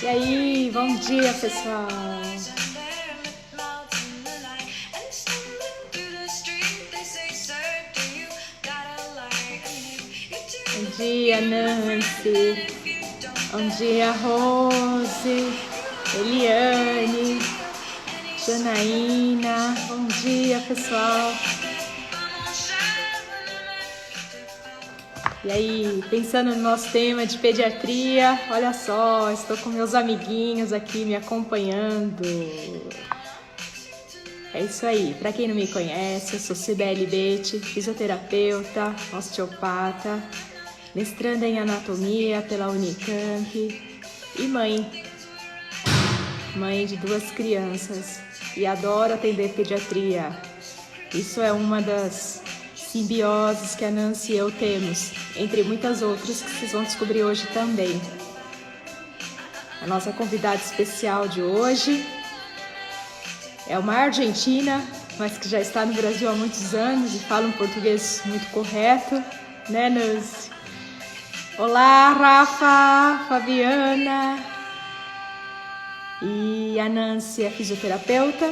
E aí, bom dia, pessoal. Bom dia, Nancy. Bom dia, Rose, Eliane, Janaína. Bom dia, pessoal. E aí, pensando no nosso tema de pediatria, olha só, estou com meus amiguinhos aqui me acompanhando. É isso aí, para quem não me conhece, eu sou Cibele Betti, fisioterapeuta, osteopata, mestranda em anatomia pela Unicamp e mãe de 2 crianças e adoro atender pediatria. Isso é uma das simbioses que a Nancy e eu temos, entre muitas outras que vocês vão descobrir hoje também. A nossa convidada especial de hoje é uma argentina, mas que já está no Brasil há muitos anos e fala um português muito correto, né, Nancy? Olá, Rafa, Fabiana. E a Nancy é fisioterapeuta,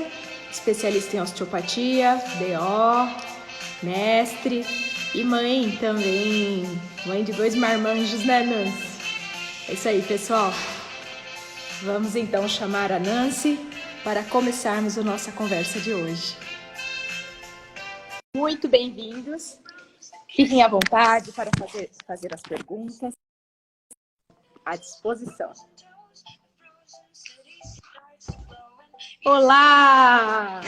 especialista em osteopatia, DO, mestre e mãe também. Mãe de 2 marmanjos, né, Nancy? É isso aí, pessoal. Vamos então chamar a Nancy para começarmos a nossa conversa de hoje. Muito bem-vindos. Fiquem à vontade para fazer as perguntas. À disposição. Olá!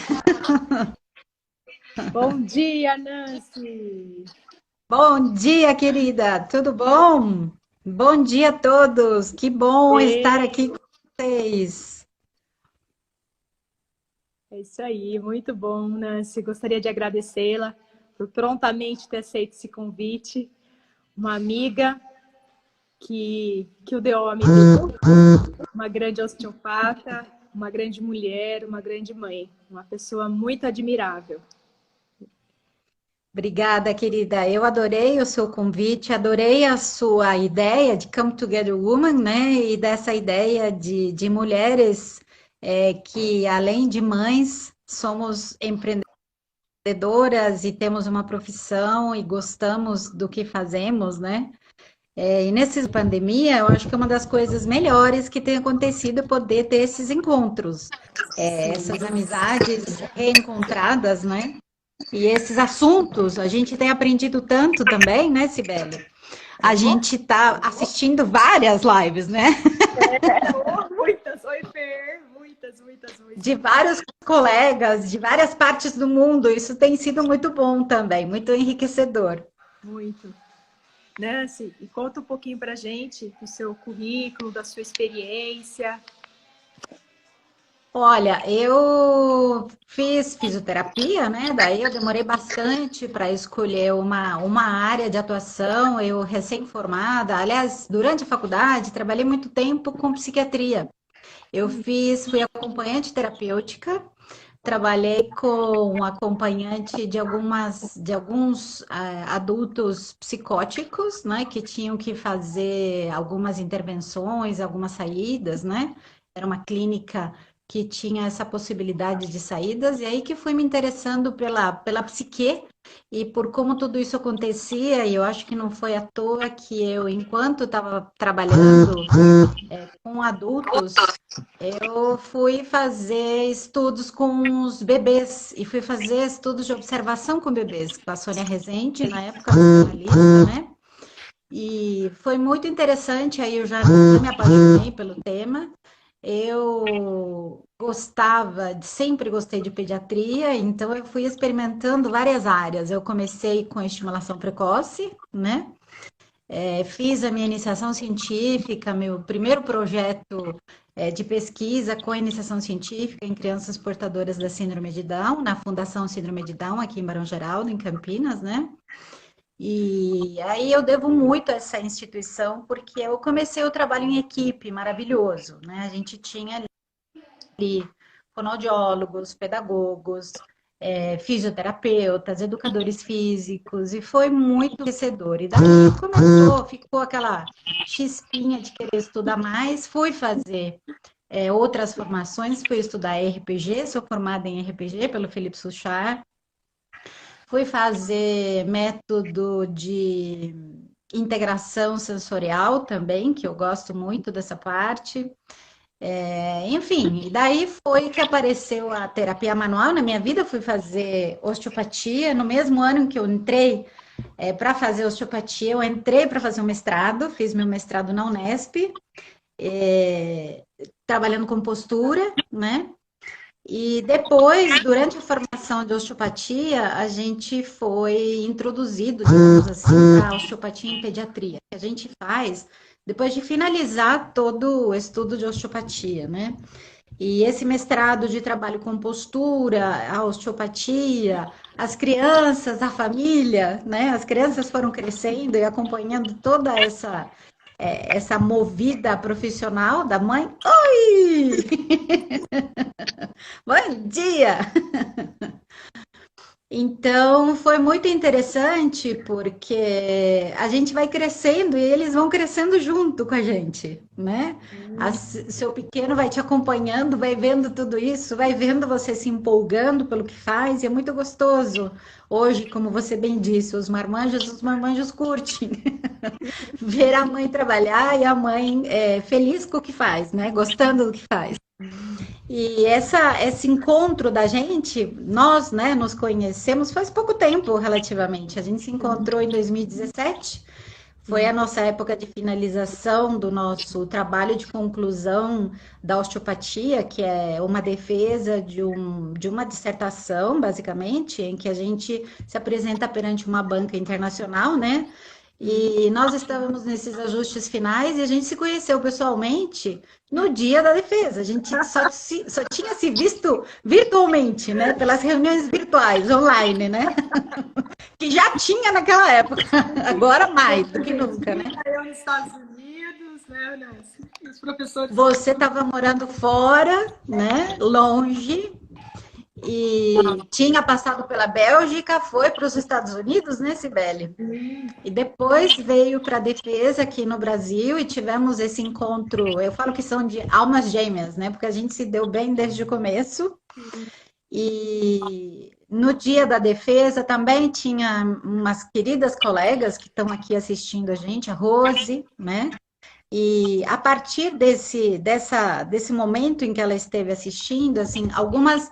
Bom dia, Nancy! Bom dia, querida. Tudo bom? Bom dia a todos. Que bom estar aqui com vocês. É isso aí, muito bom, Nancy. Gostaria de agradecê-la por prontamente ter aceito esse convite. Uma amiga que o DO me deu, uma grande osteopata, uma grande mulher, uma grande mãe, uma pessoa muito admirável. Obrigada, querida. Eu adorei o seu convite, adorei a sua ideia de Come Together Woman, né? E dessa ideia de mulheres que, além de mães, somos empreendedoras e temos uma profissão e gostamos do que fazemos, né? E nessa pandemia, eu acho que é uma das coisas melhores que tem acontecido é poder ter esses encontros, essas amizades reencontradas, né? E esses assuntos, a gente tem aprendido tanto também, né, Cibele? A gente está assistindo várias lives, né? Muitas, oi Fer, muitas. De vários colegas, de várias partes do mundo. Isso tem sido muito bom também, muito enriquecedor. Muito. Nancy, e conta um pouquinho pra gente do seu currículo, da sua experiência. Olha, eu fiz fisioterapia, né? Daí eu demorei bastante para escolher uma área de atuação. Eu recém-formada, aliás, durante a faculdade, trabalhei muito tempo com psiquiatria. Fui acompanhante terapêutica, trabalhei com acompanhante de alguns adultos psicóticos, né? Que tinham que fazer algumas intervenções, algumas saídas, né? Era uma clínica que tinha essa possibilidade de saídas, e aí que fui me interessando pela psique e por como tudo isso acontecia, e eu acho que não foi à toa que eu, enquanto estava trabalhando com adultos, eu fui fazer estudos com os bebês, e fui fazer estudos de observação com bebês, com a Sônia Rezende, na época, jornalista, né? E foi muito interessante, aí eu já me apaixonei pelo tema. Eu sempre gostei de pediatria, então eu fui experimentando várias áreas. Eu comecei com estimulação precoce, né? Fiz a minha iniciação científica, meu primeiro projeto de pesquisa com iniciação científica em crianças portadoras da Síndrome de Down, na Fundação Síndrome de Down, aqui em Barão Geraldo, em Campinas, né? E aí eu devo muito a essa instituição, porque eu comecei o trabalho em equipe, maravilhoso, né? A gente tinha ali fonoaudiólogos, pedagogos, fisioterapeutas, educadores físicos, e foi muito enriquecedor. E daí começou, ficou aquela chispinha de querer estudar mais, fui fazer outras formações, fui estudar RPG, sou formada em RPG pelo Felipe Suchard, fui fazer método de integração sensorial também, que eu gosto muito dessa parte. Enfim, e daí foi que apareceu a terapia manual na minha vida. Eu fui fazer osteopatia no mesmo ano em que eu entrei para fazer osteopatia. Eu entrei para fazer um mestrado, fiz meu mestrado na Unesp, trabalhando com postura, né? E depois, durante a formação de osteopatia, a gente foi introduzido, digamos assim, para a osteopatia em pediatria, que a gente faz depois de finalizar todo o estudo de osteopatia, né? E esse mestrado de trabalho com postura, a osteopatia, as crianças, a família, né? As crianças foram crescendo e acompanhando toda essa movida profissional da mãe. Oi! Bom dia! Então, foi muito interessante porque a gente vai crescendo e eles vão crescendo junto com a gente, né? Seu pequeno vai te acompanhando, vai vendo tudo isso, vai vendo você se empolgando pelo que faz, e é muito gostoso. Hoje, como você bem disse, os marmanjos curtem ver a mãe trabalhar e a mãe feliz com o que faz, né? Gostando do que faz. E esse encontro da gente, nós, né, nos conhecemos faz pouco tempo, relativamente. A gente se encontrou em 2017, foi a nossa época de finalização do nosso trabalho de conclusão da osteopatia, que é uma defesa de uma dissertação, basicamente, em que a gente se apresenta perante uma banca internacional, né? E nós estávamos nesses ajustes finais e a gente se conheceu pessoalmente no dia da defesa. A gente só tinha se visto virtualmente, né? Pelas reuniões virtuais, online, né? Que já tinha naquela época, agora mais do que nunca, né? Eu nos Estados Unidos, né, Nancy? Os professores... Você estava morando fora, né? Longe. E tinha passado pela Bélgica, foi para os Estados Unidos, né, Cibele? E depois veio para a defesa aqui no Brasil e tivemos esse encontro. Eu falo que são de almas gêmeas, né? Porque a gente se deu bem desde o começo. E no dia da defesa também tinha umas queridas colegas que estão aqui assistindo a gente, a Rose, né? E a partir desse momento em que ela esteve assistindo, assim, algumas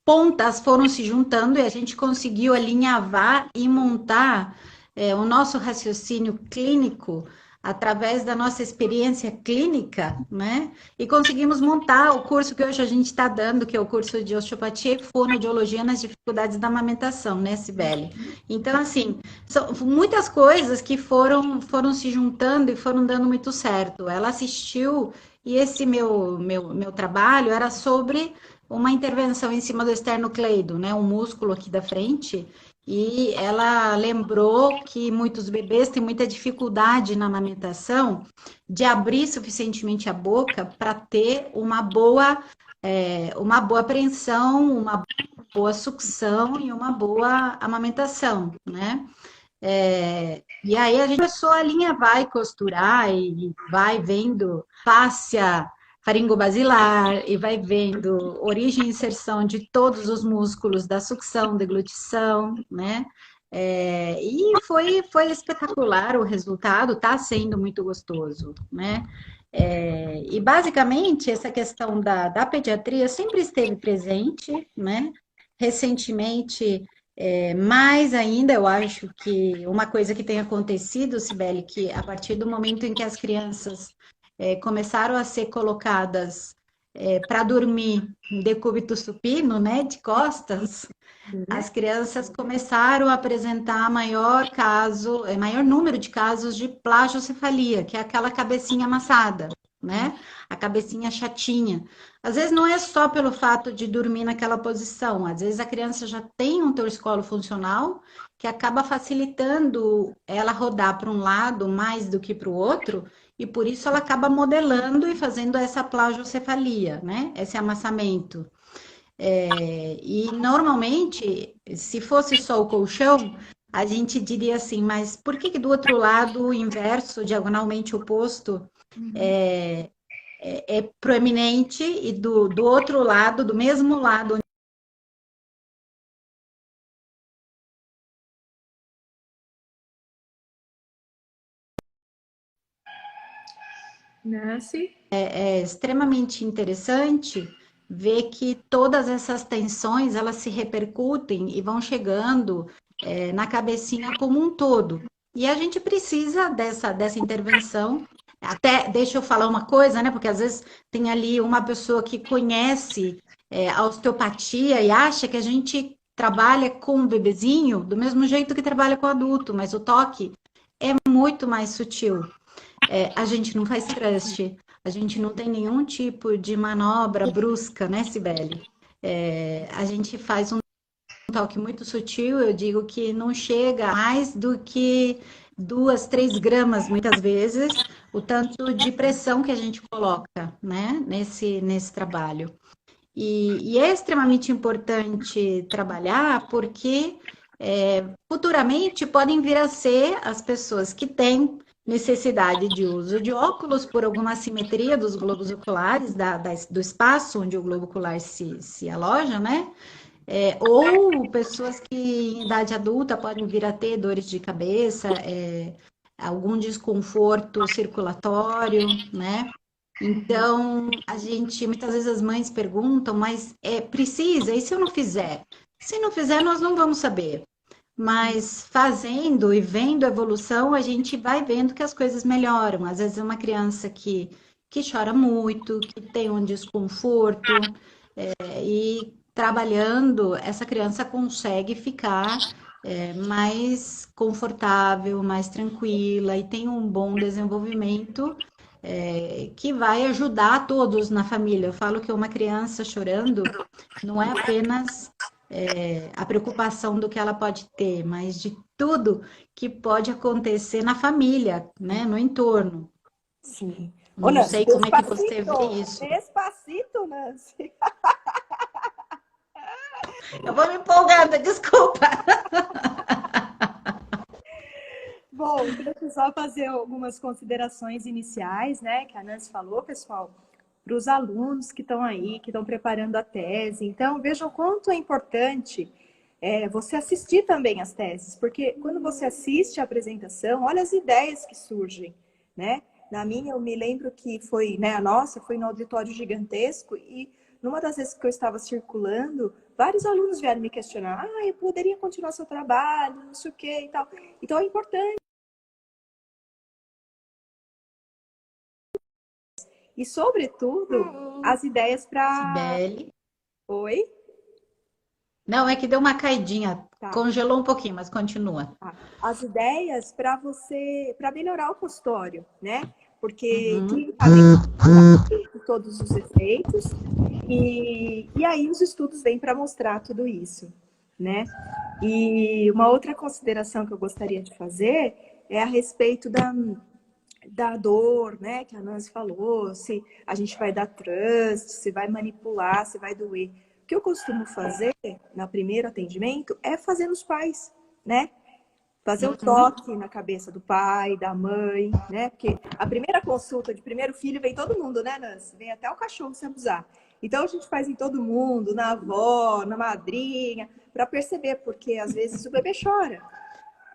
pontas foram se juntando e a gente conseguiu alinhavar e montar o nosso raciocínio clínico através da nossa experiência clínica, né? E conseguimos montar o curso que hoje a gente está dando, que é o curso de osteopatia e fonoaudiologia nas dificuldades da amamentação, né, Cibele? Então, assim, são muitas coisas que foram se juntando e foram dando muito certo. Ela assistiu e esse meu trabalho era sobre uma intervenção em cima do esternocleido, né, um músculo aqui da frente, e ela lembrou que muitos bebês têm muita dificuldade na amamentação de abrir suficientemente a boca para ter uma boa apreensão, uma boa sucção e uma boa amamentação, né? E aí a gente começou a alinhavar e costurar e vai vendo fáscia faringobasilar e vai vendo origem e inserção de todos os músculos da sucção, deglutição, né? E foi espetacular o resultado, está sendo muito gostoso, né? E basicamente essa questão da pediatria sempre esteve presente, né? Recentemente, mais ainda, eu acho que uma coisa que tem acontecido, Cibele, que a partir do momento em que as crianças começaram a ser colocadas para dormir em decúbito supino, né, de costas, as crianças começaram a apresentar maior número de casos de plagiocefalia, que é aquela cabecinha amassada, né? A cabecinha chatinha. Às vezes não é só pelo fato de dormir naquela posição, às vezes a criança já tem um torcicolo funcional que acaba facilitando ela rodar para um lado mais do que para o outro, e por isso ela acaba modelando e fazendo essa plagiocefalia, né? Esse amassamento. E normalmente, se fosse só o colchão, a gente diria assim, mas por que que do outro lado, o inverso, diagonalmente oposto, é, é proeminente e do outro lado, do mesmo lado, Nancy? é extremamente interessante ver que todas essas tensões elas se repercutem e vão chegando na cabecinha como um todo. E a gente precisa dessa intervenção. Até deixa eu falar uma coisa, né? Porque às vezes tem ali uma pessoa que conhece a osteopatia e acha que a gente trabalha com o bebezinho do mesmo jeito que trabalha com o adulto, mas o toque é muito mais sutil. A gente não faz thrust, a gente não tem nenhum tipo de manobra brusca, né, Cibele? A gente faz um toque muito sutil, eu digo que não chega a mais do que 2, 3 gramas, muitas vezes, o tanto de pressão que a gente coloca, né, nesse trabalho. E é extremamente importante trabalhar porque futuramente podem vir a ser as pessoas que têm necessidade de uso de óculos por alguma assimetria dos globos oculares, do espaço onde o globo ocular se aloja, né? Ou pessoas que em idade adulta podem vir a ter dores de cabeça, algum desconforto circulatório, né? Então, a gente, muitas vezes as mães perguntam, mas precisa? E se eu não fizer? Se não fizer, nós não vamos saber. Mas fazendo e vendo a evolução, a gente vai vendo que as coisas melhoram. Às vezes é uma criança que chora muito, que tem um desconforto, e trabalhando, essa criança consegue ficar mais confortável, mais tranquila e tem um bom desenvolvimento que vai ajudar todos na família. Eu falo que uma criança chorando não é apenas a preocupação do que ela pode ter, mas de tudo que pode acontecer na família, né, no entorno. Sim. Ô, Não Nancy, sei como é que você vê isso. despacito, Nancy. Eu vou me empolgando, desculpa. Bom, deixa eu só fazer algumas considerações iniciais, né, que a Nancy falou, pessoal, para os alunos que estão aí, que estão preparando a tese. Então, vejam quanto é importante você assistir também as teses, porque quando você assiste a apresentação, olha as ideias que surgem, né? Na minha, eu me lembro que foi, né, a nossa foi no auditório gigantesco e numa das vezes que eu estava circulando, vários alunos vieram me questionar, eu poderia continuar seu trabalho, não sei o que e tal. Então, é importante. E, sobretudo, as ideias para... Sibeli. Oi? Não, é que deu uma caidinha, Tá. congelou um pouquinho, mas continua. As ideias para você, para melhorar o consultório, né? Porque Uhum. clinicamente todos os efeitos e aí os estudos vêm para mostrar tudo isso, né? E uma outra consideração que eu gostaria de fazer é a respeito da dor, né? Que a Nancy falou, se a gente vai dar trust, se vai manipular, se vai doer. O que eu costumo fazer no primeiro atendimento é fazer nos pais, né? Fazer o toque na cabeça do pai, da mãe, né? Porque a primeira consulta de primeiro filho vem todo mundo, né, Nancy? Vem até o cachorro se abusar. Então a gente faz em todo mundo, na avó, na madrinha, para perceber, porque às vezes o bebê chora.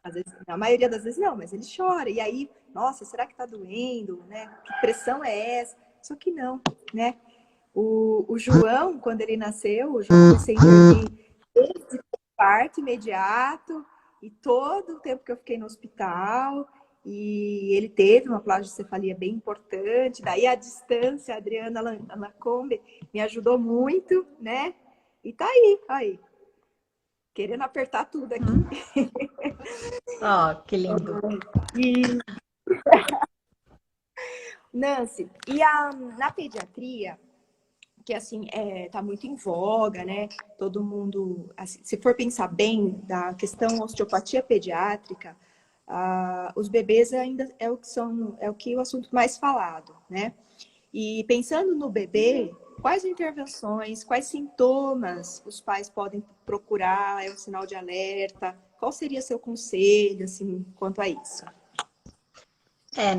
Às vezes, na maioria das vezes não, mas ele chora. E aí, nossa, será que tá doendo, né? Que pressão é essa? Só que não, né? O João, quando ele nasceu, o João foi sem dormir desde o parto imediato e todo o tempo que eu fiquei no hospital. E ele teve uma plagiocefalia bem importante. Daí a distância, a Adriana Lacombe me ajudou muito, né? E tá aí, querendo apertar tudo aqui. Ó, que lindo. E, Nancy, na pediatria, que assim, tá muito em voga, né? Todo mundo, assim, se for pensar bem da questão osteopatia pediátrica, os bebês ainda é o que o assunto mais falado, né? E pensando no bebê, quais intervenções, quais sintomas os pais podem procurar? É um sinal de alerta? Qual seria seu conselho, assim, quanto a isso?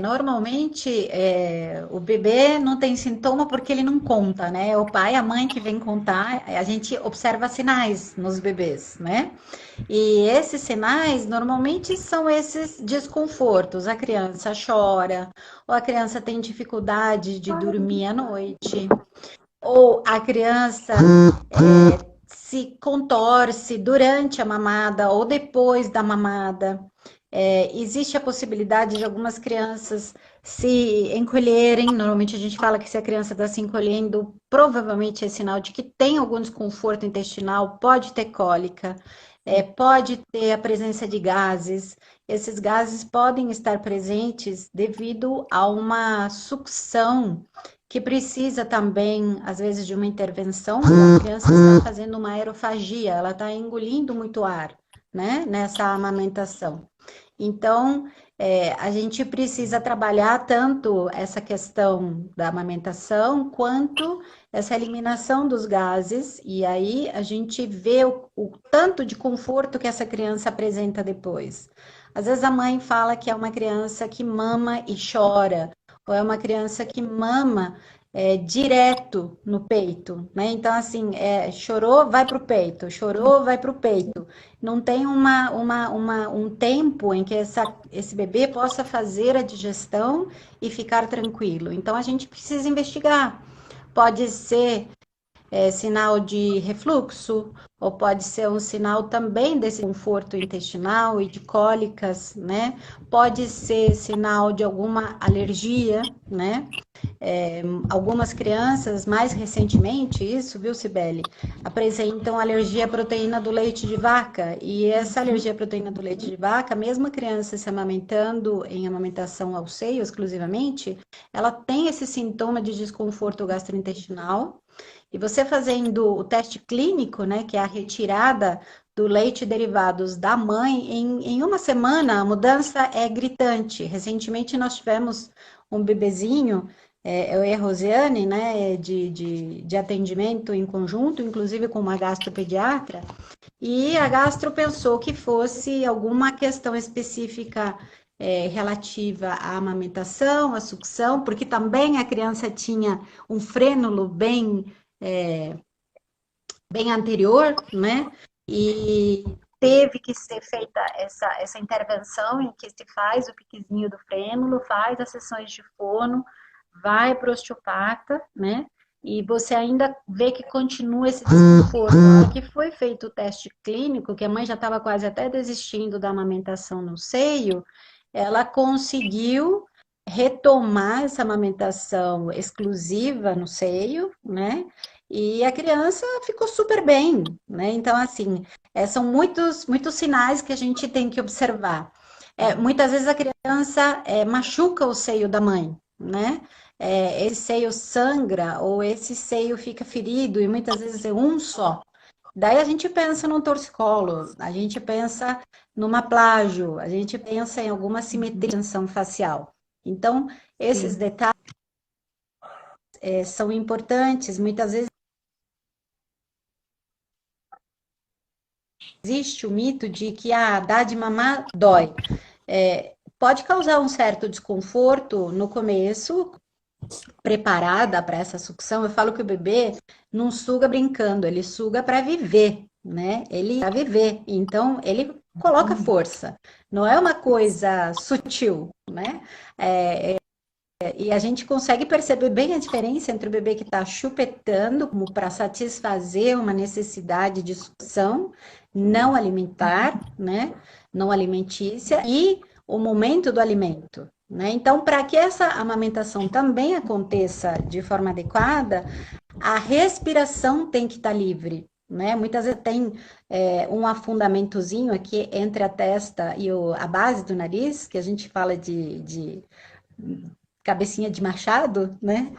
Normalmente o bebê não tem sintoma porque ele não conta, né? É o pai, a mãe que vem contar, a gente observa sinais nos bebês, né? E esses sinais normalmente são esses desconfortos. A criança chora, ou a criança tem dificuldade de dormir à noite, ou a criança se contorce durante a mamada ou depois da mamada. Existe a possibilidade de algumas crianças se encolherem. Normalmente a gente fala que se a criança está se encolhendo, provavelmente é sinal de que tem algum desconforto intestinal, pode ter cólica, pode ter a presença de gases. Esses gases podem estar presentes devido a uma sucção que precisa também, às vezes, de uma intervenção. A criança está fazendo uma aerofagia, ela está engolindo muito ar, né, nessa amamentação. Então, a gente precisa trabalhar tanto essa questão da amamentação, quanto essa eliminação dos gases, e aí a gente vê o tanto de conforto que essa criança apresenta depois. Às vezes a mãe fala que é uma criança que mama e chora, ou é uma criança que mama direto no peito, né? Então, assim, chorou, vai para o peito, chorou, vai para o peito. Não tem um tempo em que esse bebê possa fazer a digestão e ficar tranquilo. Então, a gente precisa investigar. Pode ser sinal de refluxo, ou pode ser um sinal também desse conforto intestinal e de cólicas, né? Pode ser sinal de alguma alergia, né? Algumas crianças, mais recentemente, isso, viu, Cibele, apresentam alergia à proteína do leite de vaca, e essa alergia à proteína do leite de vaca, mesmo a criança se amamentando em amamentação ao seio exclusivamente, ela tem esse sintoma de desconforto gastrointestinal. E você fazendo o teste clínico, né, que é a retirada do leite e derivados da mãe, em uma semana a mudança é gritante. Recentemente nós tivemos um bebezinho, eu e a Rosiane, né, de atendimento em conjunto, inclusive com uma gastropediatra, e a gastro pensou que fosse alguma questão específica relativa à amamentação, à sucção, porque também a criança tinha um frênulo bem anterior, né? E teve que ser feita essa intervenção em que se faz o piquezinho do frênulo, faz as sessões de fono, vai para o osteopata, né? E você ainda vê que continua esse desconforto. Na hora que foi feito o teste clínico, que a mãe já estava quase até desistindo da amamentação no seio, ela conseguiu retomar essa amamentação exclusiva no seio, né? E a criança ficou super bem, né? Então, assim, são muitos sinais que a gente tem que observar. Muitas vezes a criança machuca o seio da mãe, né? Esse seio sangra ou esse seio fica ferido, e muitas vezes é um só. Daí a gente pensa num torcicolo, a gente pensa numa plágio, a gente pensa em alguma simetria, tensão facial. Então, esses detalhes são importantes. Muitas vezes existe o mito de que dar de mamar dói. Pode causar um certo desconforto no começo, preparada para essa sucção. Eu falo que o bebê não suga brincando, ele suga para viver, né? Ele para viver, então ele coloca força. Não é uma coisa sutil, né? E a gente consegue perceber bem a diferença entre o bebê que está chupetando como para satisfazer uma necessidade de sucção não alimentar, né? Não alimentícia, e o momento do alimento, né? Então, para que essa amamentação também aconteça de forma adequada, a respiração tem que estar livre, né? Muitas vezes tem um afundamentozinho aqui entre a testa e a base do nariz, que a gente fala de cabecinha de machado, né?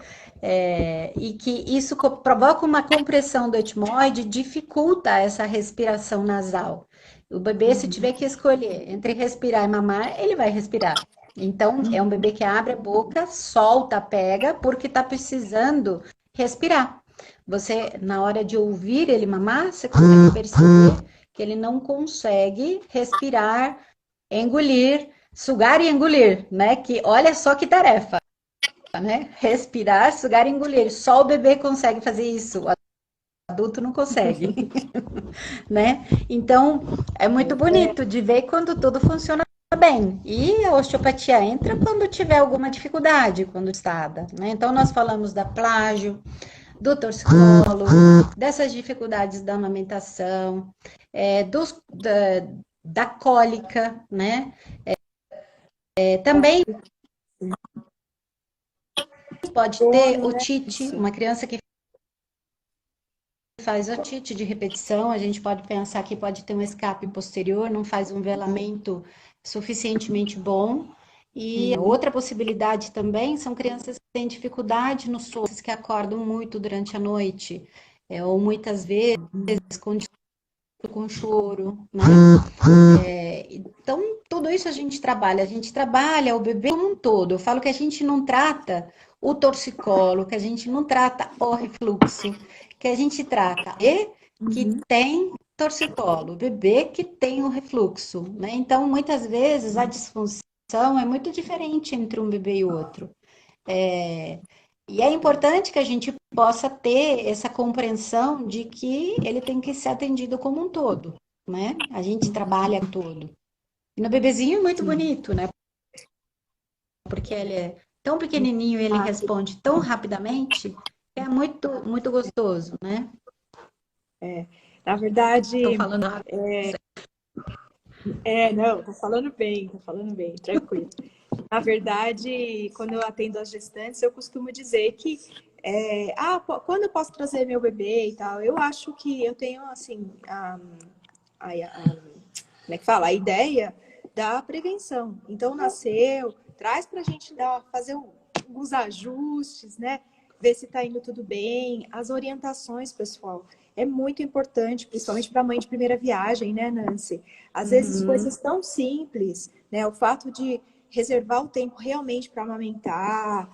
E que isso provoca uma compressão do etmoide, dificulta essa respiração nasal. O bebê, se tiver que escolher entre respirar e mamar, ele vai respirar. Então, um bebê que abre a boca, solta, pega, porque está precisando respirar. você, na hora de ouvir ele mamar, você consegue perceber que ele não consegue respirar, engolir, sugar e engolir, né? Que olha só que tarefa, né? Respirar, sugar e engolir. Só o bebê consegue fazer isso, o adulto não consegue, né? Então, é muito bonito de ver quando tudo funciona bem. E a osteopatia entra quando tiver alguma dificuldade, quando estada, né? Então, nós falamos da plágio, do torcicolo, dessas dificuldades da amamentação, da cólica, né? Também pode ter otite, uma criança que faz otite de repetição, a gente pode pensar que pode ter um escape posterior, não faz um velamento suficientemente bom. E outra possibilidade também são crianças que têm dificuldade no sono, que acordam muito durante a noite, ou muitas vezes com choro, né? Então, tudo isso a gente trabalha o bebê como um todo. Eu falo que a gente não trata o torcicolo, que a gente não trata o refluxo, que a gente trata que tem torcicolo, o bebê que tem o refluxo, né? Então, muitas vezes a disfunção é muito diferente entre um bebê e outro. E é importante que a gente possa ter essa compreensão de que ele tem que ser atendido como um todo, né? A gente trabalha todo. E no bebezinho é muito bonito, né? Porque ele é tão pequenininho e ele responde tão rapidamente, é muito, muito gostoso, né? Na verdade, Estou falando rápido. não, tô falando bem, tranquilo. Na verdade, quando eu atendo as gestantes, eu costumo dizer que quando eu posso trazer meu bebê e tal, eu acho que eu tenho, assim, como é que fala? A ideia da prevenção. Então, nasceu, traz pra gente fazer alguns ajustes, né? Ver se tá indo tudo bem, as orientações, pessoal. É muito importante, principalmente para mãe de primeira viagem, né, Nancy? Às vezes coisas tão simples, né? O fato de reservar o tempo realmente para amamentar,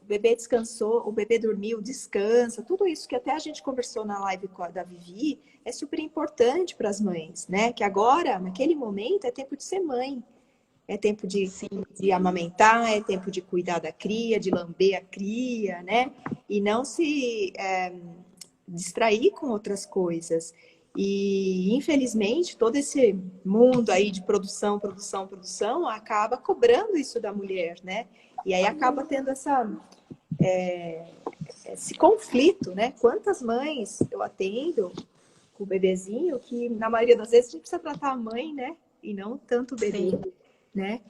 o bebê descansou, o bebê dormiu, descansa, tudo isso que até a gente conversou na live da Vivi é super importante para as mães, né? Que agora, naquele momento, é tempo de ser mãe. É tempo de amamentar, é tempo de cuidar da cria, de lamber a cria, né? E não se distrair com outras coisas. E, infelizmente, todo esse mundo aí de produção acaba cobrando isso da mulher, né? E aí acaba tendo esse conflito, né? Quantas mães eu atendo com o bebezinho que, na maioria das vezes, a gente precisa tratar a mãe, né? E não tanto o bebê. Sim. Né?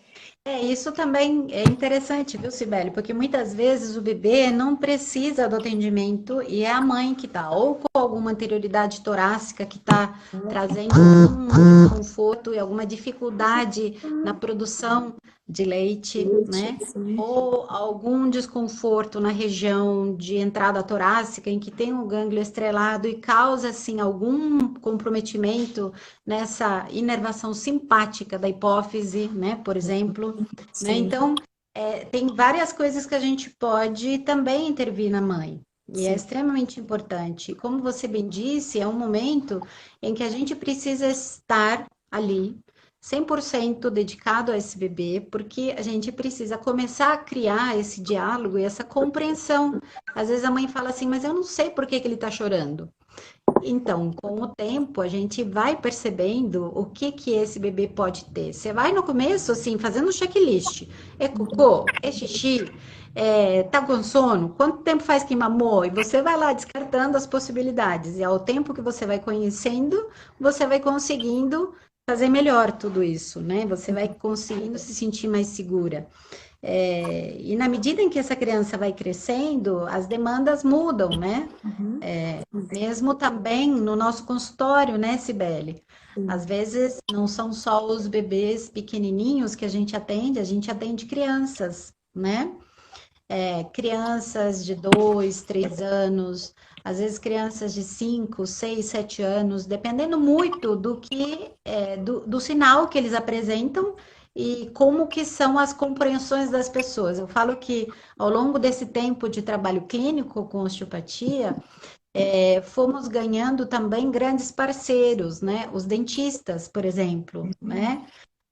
Isso também é interessante, viu, Cibele? Porque muitas vezes o bebê não precisa do atendimento e é a mãe que está ou com alguma anterioridade torácica que está trazendo algum desconforto e alguma dificuldade na produção de leite, né? Ou algum desconforto na região de entrada torácica em que tem um gânglio estrelado e causa, assim, algum comprometimento nessa inervação simpática da hipófise, né? Por exemplo. Né? Então, tem várias coisas que a gente pode também intervir na mãe. E é extremamente importante. Como você bem disse, é um momento em que a gente precisa estar ali, 100% dedicado a esse bebê, porque a gente precisa começar a criar esse diálogo e essa compreensão. Às vezes a mãe fala assim, mas eu não sei por que ele está chorando. Então, com o tempo, a gente vai percebendo o que esse bebê pode ter. Você vai no começo, assim, fazendo checklist. É cocô? É xixi? Tá com sono? Quanto tempo faz que mamou? E você vai lá descartando as possibilidades. E ao tempo que você vai conhecendo, você vai conseguindo fazer melhor tudo isso, né? Você vai conseguindo se sentir mais segura. E na medida em que essa criança vai crescendo, as demandas mudam, né? Mesmo também no nosso consultório, né, Cibele? Às vezes não são só os bebês pequenininhos que a gente atende crianças, né? Crianças de 2, 3 anos, às vezes crianças de 5, 6, 7 anos, dependendo muito do sinal que eles apresentam e como que são as compreensões das pessoas. Eu falo que ao longo desse tempo de trabalho clínico com osteopatia, fomos ganhando também grandes parceiros, né? Os dentistas, por exemplo, né?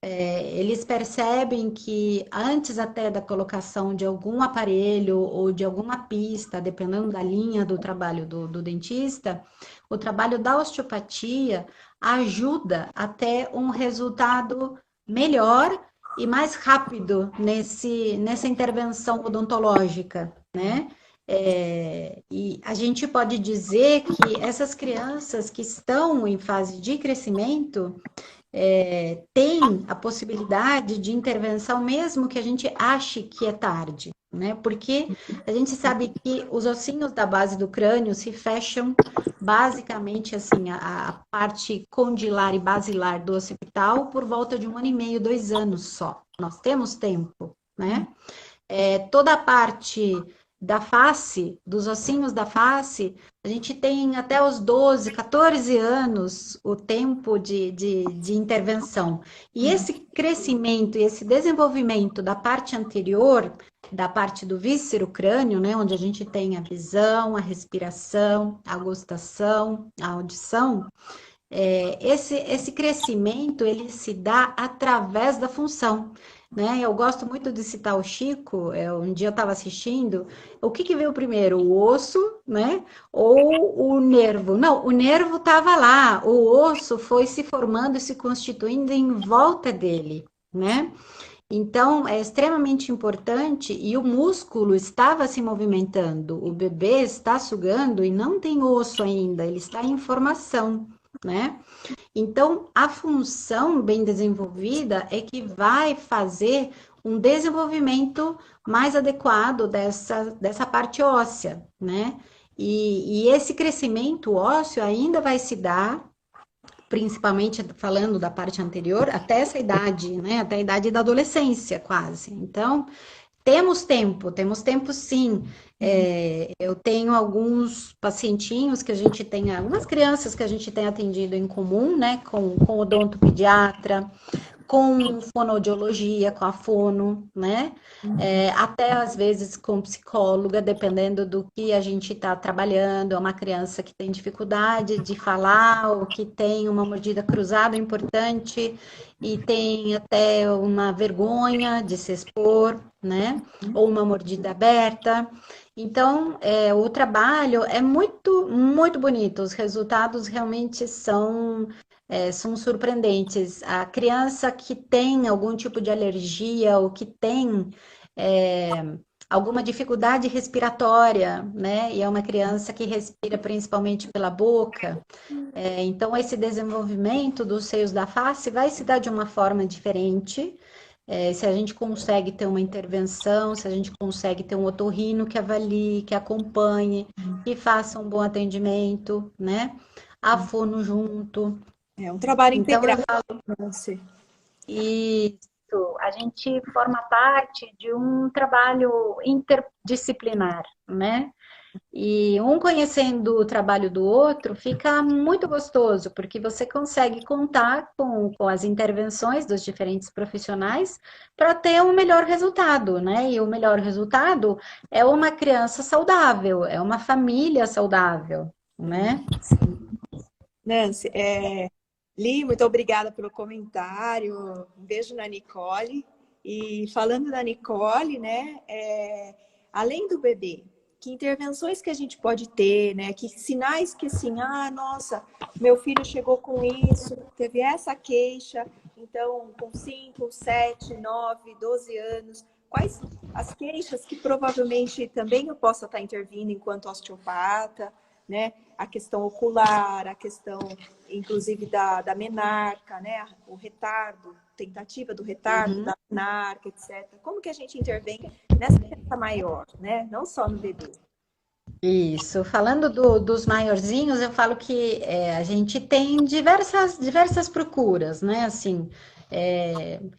Eles percebem que antes até da colocação de algum aparelho ou de alguma pista, dependendo da linha do trabalho do dentista, o trabalho da osteopatia ajuda a ter um resultado melhor e mais rápido nessa intervenção odontológica, né? E a gente pode dizer que essas crianças que estão em fase de crescimento, tem a possibilidade de intervenção, mesmo que a gente ache que é tarde, né? Porque a gente sabe que os ossinhos da base do crânio se fecham basicamente assim, a parte condilar e basilar do occipital por volta de 1 ano e meio, 2 anos só. Nós temos tempo, né? Toda a parte da face, dos ossinhos da face, a gente tem até os 12, 14 anos o tempo de intervenção. E esse crescimento e esse desenvolvimento da parte anterior, da parte do víscero-crânio, né, onde a gente tem a visão, a respiração, a gustação, a audição, esse crescimento, ele se dá através da função, né? Eu gosto muito de citar o Chico, um dia eu estava assistindo, o que veio primeiro, o osso, né? Ou o nervo? Não, o nervo estava lá, o osso foi se formando e se constituindo em volta dele, né? Então, é extremamente importante e o músculo estava se movimentando, o bebê está sugando e não tem osso ainda, ele está em formação, né? Então, a função bem desenvolvida é que vai fazer um desenvolvimento mais adequado dessa parte óssea, né? E esse crescimento ósseo ainda vai se dar, principalmente falando da parte anterior, até essa idade, né? Até a idade da adolescência, quase. Então, temos tempo sim. Eu tenho alguns pacientinhos que a gente tem, algumas crianças que a gente tem atendido em comum, né, com odontopediatra, com fonoaudiologia, com a fono, né, até às vezes com psicóloga, dependendo do que a gente está trabalhando. É uma criança que tem dificuldade de falar ou que tem uma mordida cruzada importante e tem até uma vergonha de se expor, né, ou uma mordida aberta. Então, o trabalho é muito, muito bonito. Os resultados realmente são surpreendentes. A criança que tem algum tipo de alergia ou que tem alguma dificuldade respiratória, né? E é uma criança que respira principalmente pela boca. Então, esse desenvolvimento dos seios da face vai se dar de uma forma diferente. Se a gente consegue ter uma intervenção, se a gente consegue ter um otorrino que avalie, que acompanhe, que faça um bom atendimento, né? A fono junto. É um trabalho Então, integral. eu falo, isso, a gente forma parte de um trabalho interdisciplinar, né? E um conhecendo o trabalho do outro fica muito gostoso, porque você consegue contar com as intervenções dos diferentes profissionais para ter um melhor resultado, né? E o melhor resultado é uma criança saudável, é uma família saudável, né? Nancy, Li, muito obrigada pelo comentário. Um beijo na Nicole. E falando da Nicole, né? Além do bebê, que intervenções que a gente pode ter, né? Que sinais que assim, nossa, meu filho chegou com isso, teve essa queixa, então com 5, 7, 9, 12 anos, quais as queixas que provavelmente também eu possa estar intervindo enquanto osteopata, né? A questão ocular, a questão, inclusive, da menarca, né? O retardo, tentativa do retardo, da menarca, etc. Como que a gente intervém nessa criança maior, né? Não só no bebê. Isso, falando dos maiorzinhos, eu falo que a gente tem diversas procuras, né? Assim,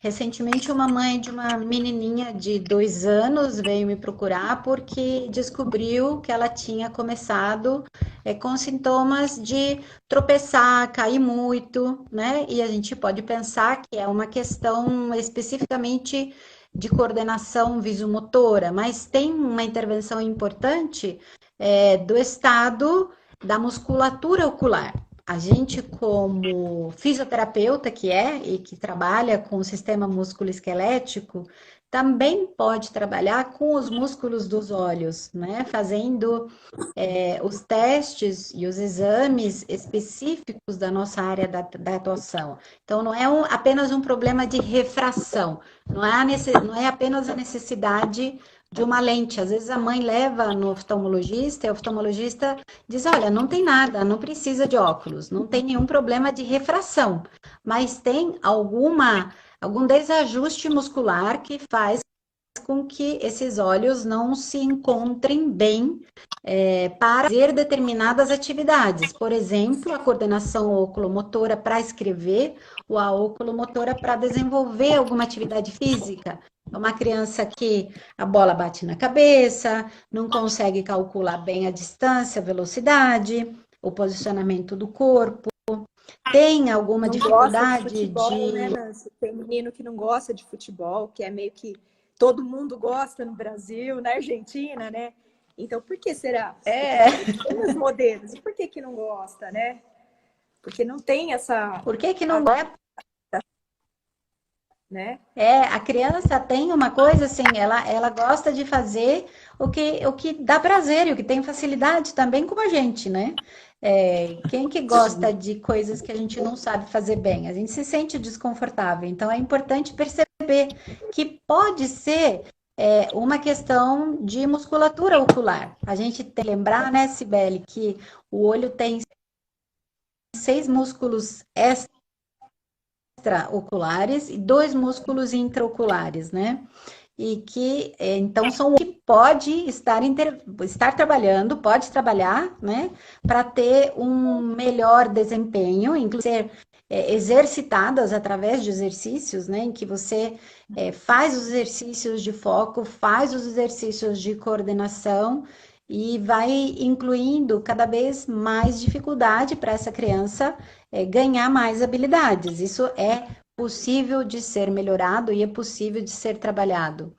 recentemente uma mãe de uma menininha de 2 anos veio me procurar porque descobriu que ela tinha começado com sintomas de tropeçar, cair muito, né? E a gente pode pensar que é uma questão especificamente de coordenação visomotora, mas tem uma intervenção importante do estado da musculatura ocular. A gente, como fisioterapeuta e que trabalha com o sistema músculo-esquelético, também pode trabalhar com os músculos dos olhos, né? Fazendo os testes e os exames específicos da nossa área da atuação. Então, não é apenas um problema de refração, não é apenas a necessidade de uma lente. Às vezes a mãe leva no oftalmologista e o oftalmologista diz: olha, não tem nada, não precisa de óculos, não tem nenhum problema de refração, mas tem algum desajuste muscular que faz com que esses olhos não se encontrem bem para fazer determinadas atividades. Por exemplo, a coordenação oculomotora para escrever ou a oculomotora para desenvolver alguma atividade física. É uma criança que a bola bate na cabeça, não consegue calcular bem a distância, a velocidade, o posicionamento do corpo, tem alguma Não gosta de dificuldade futebol, né, Nancy? Tem menino que não gosta de futebol, que é meio que todo mundo gosta no Brasil, na Argentina, né? Então, por que será? Tem os modelos. E por que não gosta, né? Porque não tem essa... Por que não é? Né? A criança tem uma coisa assim, ela gosta de fazer o que dá prazer e o que tem facilidade também, como a gente, né? Quem que gosta de coisas que a gente não sabe fazer bem? A gente se sente desconfortável. Então, é importante perceber que pode ser uma questão de musculatura ocular. A gente tem que lembrar, né, Cibele, que o olho tem 6 músculos extraoculares e 2 músculos intraoculares, né? E que, então, são que pode estar trabalhando, pode trabalhar, né? Para ter um melhor desempenho, inclusive exercitadas através de exercícios, né? Em que você faz os exercícios de foco, faz os exercícios de coordenação e vai incluindo cada vez mais dificuldade para essa criança ganhar mais habilidades. Isso é possível de ser melhorado e é possível de ser trabalhado.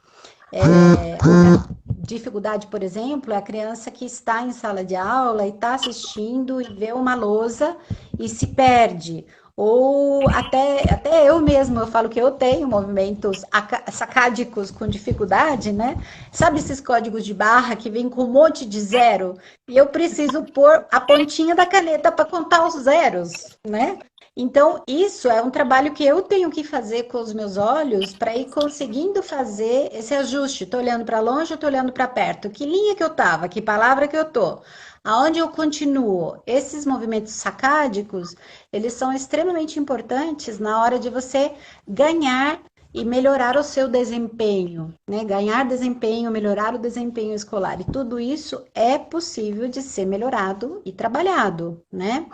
Outra dificuldade, por exemplo, é a criança que está em sala de aula e está assistindo e vê uma lousa e se perde. Ou até eu mesma, eu falo que eu tenho movimentos sacádicos com dificuldade, né? Sabe esses códigos de barra que vem com um monte de zero? E eu preciso pôr a pontinha da caneta para contar os zeros, né? Então, isso é um trabalho que eu tenho que fazer com os meus olhos para ir conseguindo fazer esse ajuste. Estou olhando para longe, estou olhando para perto. Que linha que eu estava? Que palavra que eu estou? Aonde eu continuo? Esses movimentos sacádicos, eles são extremamente importantes na hora de você ganhar e melhorar o seu desempenho, né? Ganhar desempenho, melhorar o desempenho escolar. E tudo isso é possível de ser melhorado e trabalhado, né?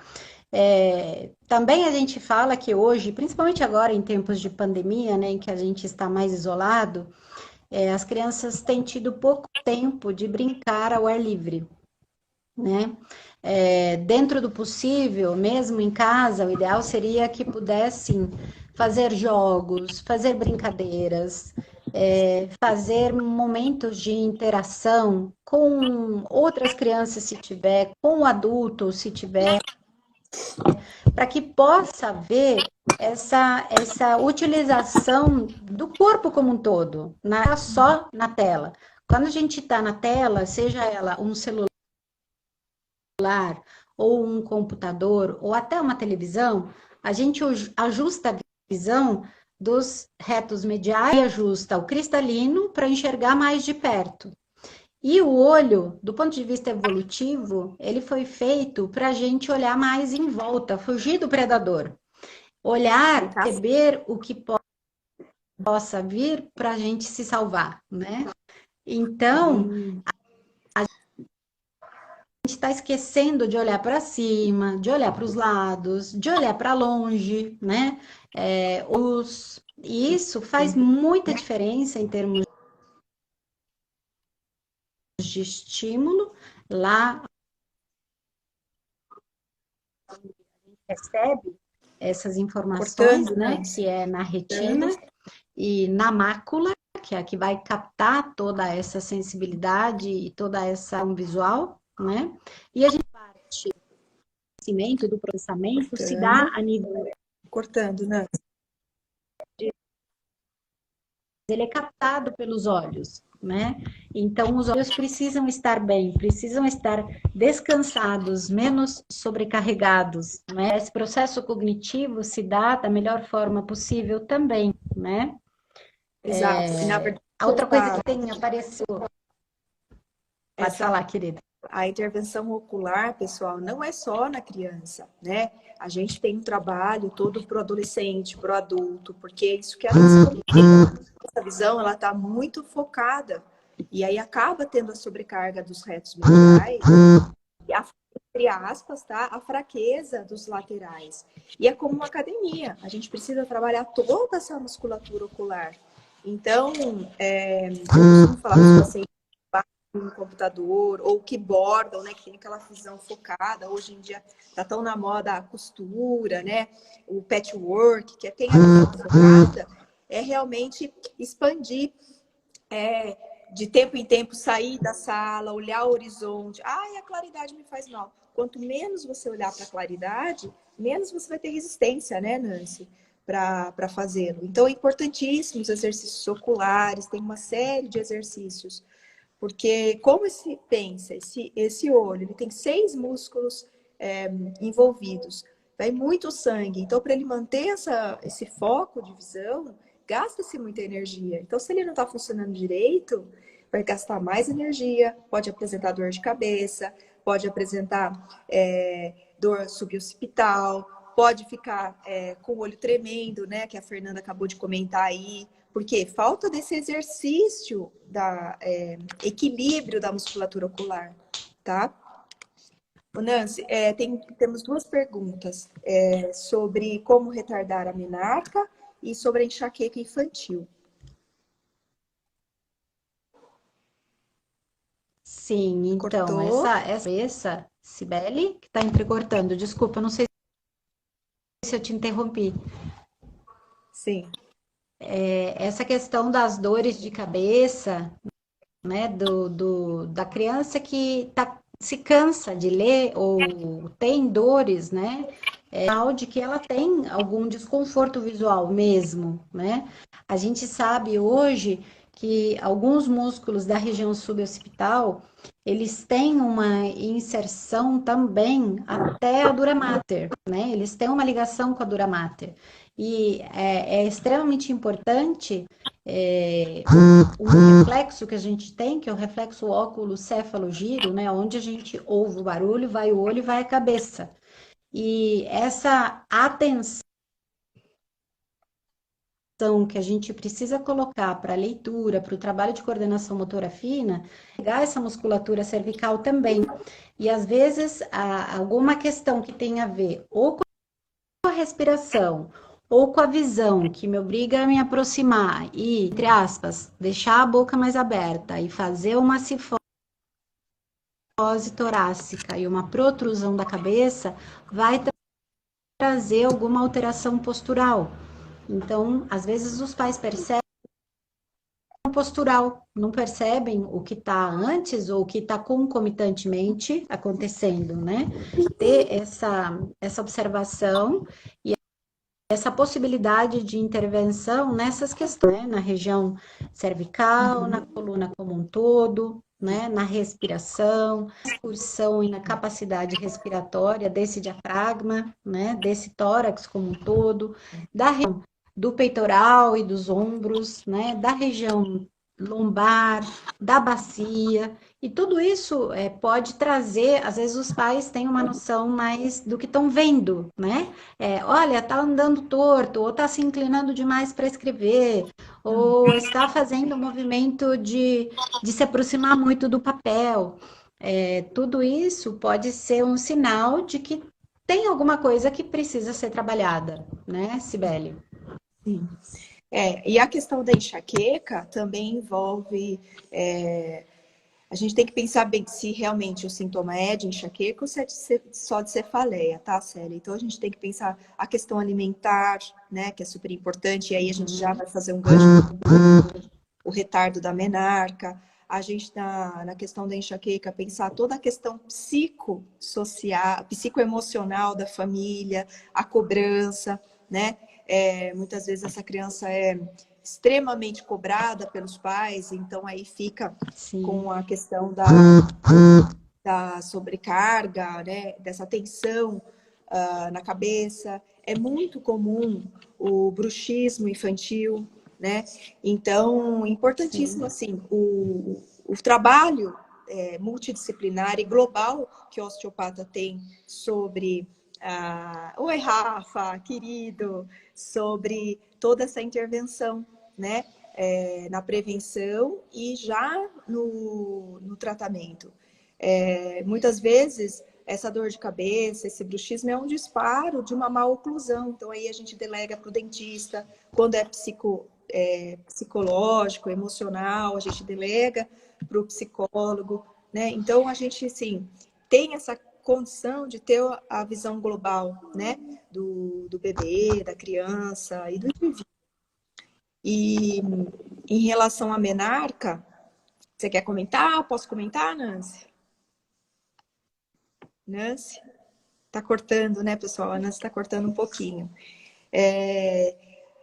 Também a gente fala que hoje, principalmente agora em tempos de pandemia, né, em que a gente está mais isolado, as crianças têm tido pouco tempo de brincar ao ar livre, né? Dentro do possível, mesmo em casa, o ideal seria que pudessem fazer jogos, fazer brincadeiras, fazer momentos de interação com outras crianças, se tiver, com o adulto, se tiver, para que possa ver essa utilização do corpo como um todo, não é só na tela. Quando a gente está na tela, seja ela um celular ou um computador ou até uma televisão, a gente ajusta a visão dos retos mediais e ajusta o cristalino para enxergar mais de perto. E o olho, do ponto de vista evolutivo, ele foi feito para a gente olhar mais em volta, fugir do predador. Olhar, perceber o que possa vir para a gente se salvar, né? Então, a gente está esquecendo de olhar para cima, de olhar para os lados, de olhar para longe, né? E isso faz muita diferença em termos de estímulo lá recebe essas informações, Cortando, né? né? Que é na retina e na mácula, que é a que vai captar toda essa sensibilidade e toda essa visual, né? E a gente parte do conhecimento, do processamento, se dá a nível Cortando, né? ele é captado pelos olhos, né? Então, os olhos precisam estar bem, precisam estar descansados, menos sobrecarregados, né? Esse processo cognitivo se dá da melhor forma possível também, né? Exato. E na verdade, A outra coisa que tem aparecido... Pode falar, querida. A intervenção ocular, pessoal, não é só na criança, né? A gente tem um trabalho todo para o adolescente, para o adulto, porque é isso que a nossa visão, ela está muito focada. E aí acaba tendo a sobrecarga dos retos mediais e entre aspas, tá? A fraqueza dos laterais. E é como uma academia. A gente precisa trabalhar toda essa musculatura ocular. Então, eu costumo falar para os pacientes no computador, ou que bordam, né, que tem aquela visão focada. Hoje em dia tá tão na moda a costura, né, o patchwork, que tem a visão focada, é realmente expandir, de tempo em tempo, sair da sala, olhar o horizonte. Ai, a claridade me faz mal. Quanto menos você olhar para a claridade, menos você vai ter resistência, né, Nancy, para fazê-lo. Então, é importantíssimo os exercícios oculares, tem uma série de exercícios. Porque como esse olho, ele tem 6 músculos envolvidos, vai muito sangue. Então, para ele manter esse foco de visão, gasta-se muita energia. Então, se ele não está funcionando direito, vai gastar mais energia, pode apresentar dor de cabeça, pode apresentar dor suboccipital, pode ficar com o olho tremendo, né? Que a Fernanda acabou de comentar aí. Porque falta desse exercício da equilíbrio da musculatura ocular, tá? Nancy, temos 2 perguntas sobre como retardar a menarca e sobre a enxaqueca infantil. Sim, então, Cortou? essa Cibele, que está entrecortando, desculpa, não sei se eu te interrompi. Sim. Essa questão das dores de cabeça, né, da criança que se cansa de ler ou tem dores, né, é sinal de que ela tem algum desconforto visual mesmo, né? A gente sabe hoje que alguns músculos da região suboccipital, eles têm uma inserção também até a dura mater, né? Eles têm uma ligação com a dura mater. E é extremamente importante o reflexo que a gente tem, que é o reflexo óculo-céfalo-giro, né? Onde a gente ouve o barulho, vai o olho e vai a cabeça. E essa atenção que a gente precisa colocar para a leitura, para o trabalho de coordenação motora fina, pegar essa musculatura cervical também. E às vezes alguma questão que tem a ver ou com a respiração ou com a visão, que me obriga a me aproximar e, entre aspas, deixar a boca mais aberta e fazer uma cifose torácica e uma protrusão da cabeça, vai trazer alguma alteração postural. Então, às vezes os pais percebem postural, não percebem o que está antes ou o que está concomitantemente acontecendo, né? Ter essa observação e essa possibilidade de intervenção nessas questões, né? Na região cervical, na coluna como um todo, né? Na respiração, na expulsão e na capacidade respiratória desse diafragma, né? Desse tórax como um todo, da região do peitoral e dos ombros, né? Da região lombar, da bacia, e tudo isso pode trazer, às vezes os pais têm uma noção mais do que estão vendo, né? Olha, tá andando torto, ou tá se inclinando demais para escrever, ou está fazendo um movimento de se aproximar muito do papel. Tudo isso pode ser um sinal de que tem alguma coisa que precisa ser trabalhada, né, Cibele? Sim. E a questão da enxaqueca também envolve A gente tem que pensar bem se realmente o sintoma é de enxaqueca ou se é só de cefaleia, tá, Célia? Então, a gente tem que pensar a questão alimentar, né, que é super importante, e aí a gente já vai fazer um gancho, o retardo da menarca. A gente, na questão da enxaqueca, pensar toda a questão psicossocial, psicoemocional da família, a cobrança, né? Muitas vezes essa criança é extremamente cobrada pelos pais, então aí fica com a questão da sobrecarga, né? Dessa tensão na cabeça. É muito comum o bruxismo infantil, né? Então, importantíssimo, assim, o trabalho multidisciplinar e global que o osteopata tem sobre oi, Rafa, querido, sobre toda essa intervenção, né? Na prevenção e já no tratamento. Muitas vezes, essa dor de cabeça, esse bruxismo é um disparo de uma má oclusão. Então, aí a gente delega para o dentista. Quando é psicológico, emocional, a gente delega para o psicólogo, né? Então, a gente, assim, tem essa condição de ter a visão global, né? Do bebê, da criança e do indivíduo. E em relação à menarca, você quer comentar? Posso comentar, Nancy? Nancy? Tá cortando, né, pessoal? A Nancy tá cortando um pouquinho.